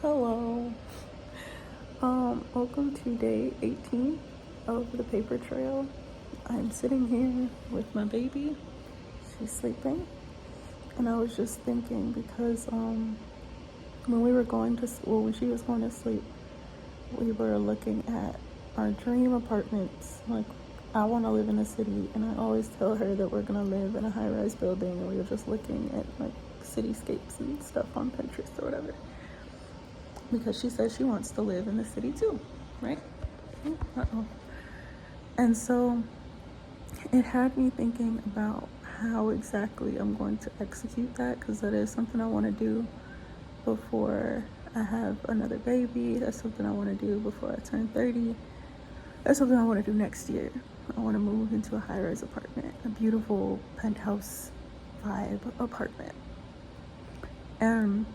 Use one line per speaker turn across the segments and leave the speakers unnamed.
Hello. Welcome to day 18 of the paper trail. I'm sitting here with my baby. She's sleeping. And I was just thinking because when we were going to when she was going to sleep, we were looking at our dream apartments. Like, I want to live in a city, and I always tell her that we're going to live in a high-rise building, and we were just looking at like cityscapes and stuff on Pinterest or whatever. Because she says she wants to live in the city too, right? Uh-oh. And so it had me thinking about how exactly I'm going to execute that, because that is something I want to do before I have another baby. That's something I want to do before I turn 30. That's something I want to do next year. I want to move into a high-rise apartment, a beautiful penthouse vibe apartment. And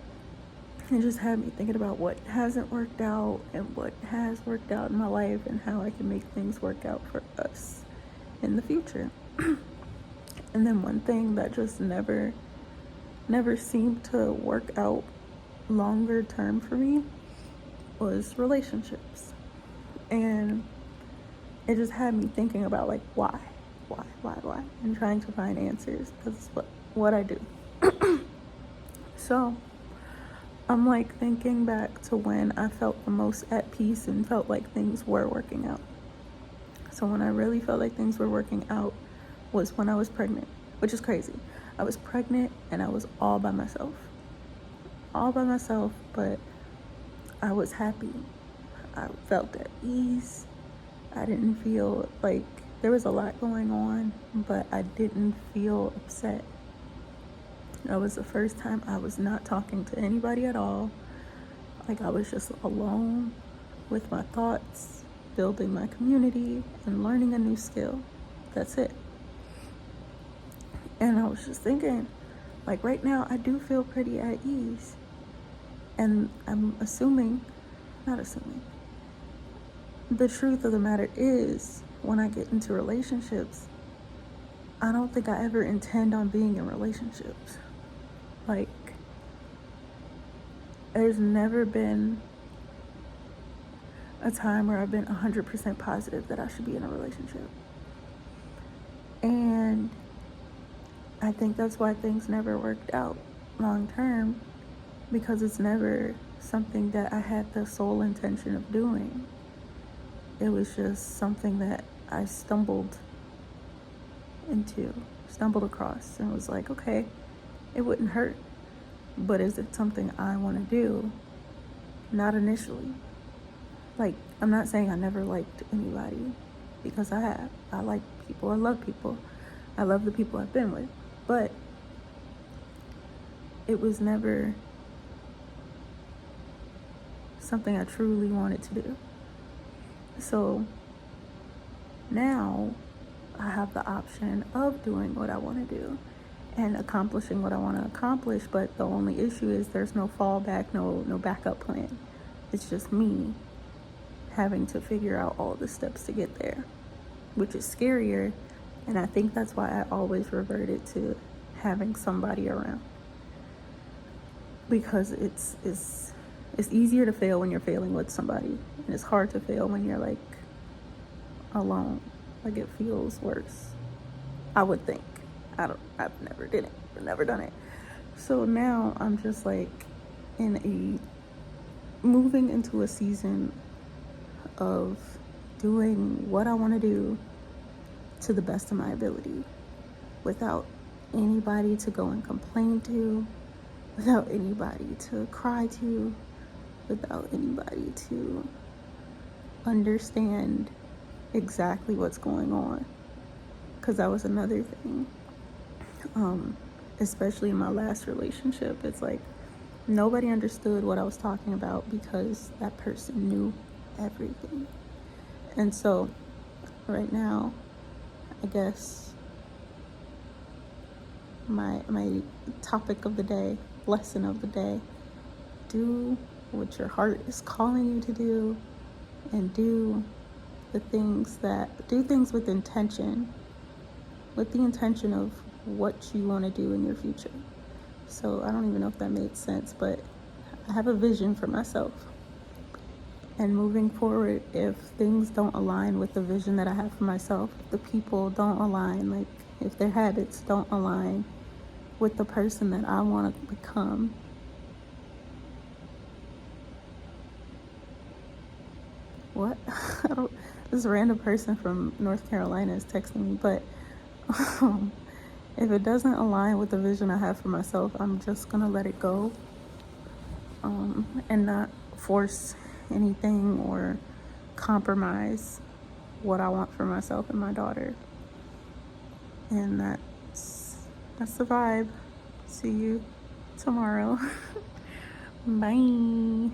it just had me thinking about what hasn't worked out and what has worked out in my life, and how I can make things work out for us in the future. And then one thing that just never seemed to work out longer term for me was relationships. And it just had me thinking about like why, and trying to find answers, because it's what I do. So I'm like thinking back to when I felt the most at peace and felt like things were working out. So when I really felt like things were working out was when I was pregnant, which is crazy. I was pregnant and I was all by myself, but I was happy. I felt at ease. I didn't feel like there was a lot going on, but I didn't feel upset. That was the first time I was not talking to anybody at all. Like, I was just alone with my thoughts, building my community and learning a new skill. That's it. And I was just thinking, like, right now I do feel pretty at ease. And I'm not assuming. The truth of the matter is, when I get into relationships, I don't think I ever intend on being in relationships. Like, there's never been a time where I've been 100% positive that I should be in a relationship. And I think that's why things never worked out long term, because it's never something that I had the sole intention of doing. It was just something that I stumbled across, and was like, okay, it wouldn't hurt, but is it something I want to do? Not initially. Like, I'm not saying I never liked anybody, because I have. I like people, I love people, I love the people I've been with, but it was never something I truly wanted to do. So now I have the option of doing what I want to do and accomplishing what I want to accomplish, but the only issue is there's no fallback, no backup plan. It's just me having to figure out all the steps to get there, which is scarier. And I think that's why I always reverted to having somebody around, because it's easier to fail when you're failing with somebody, and it's hard to fail when you're like alone. Like, it feels worse, I would think. I've never done it. So now I'm just like moving into a season of doing what I want to do to the best of my ability, without anybody to go and complain to, without anybody to cry to, without anybody to understand exactly what's going on. Because that was another thing, especially in my last relationship. It's like nobody understood what I was talking about, because that person knew everything. And so right now, I guess my topic of the day, lesson of the day: do what your heart is calling you to do, and do things with intention, with the intention of what you want to do in your future. So I don't even know if that made sense, but I have a vision for myself. And moving forward, if things don't align with the vision that I have for myself, the people don't align, like if their habits don't align with the person that I want to become, what? This random person from North Carolina is texting me, but if it doesn't align with the vision I have for myself, I'm just gonna let it go, and not force anything or compromise what I want for myself and my daughter. And that's the vibe. See you tomorrow. Bye.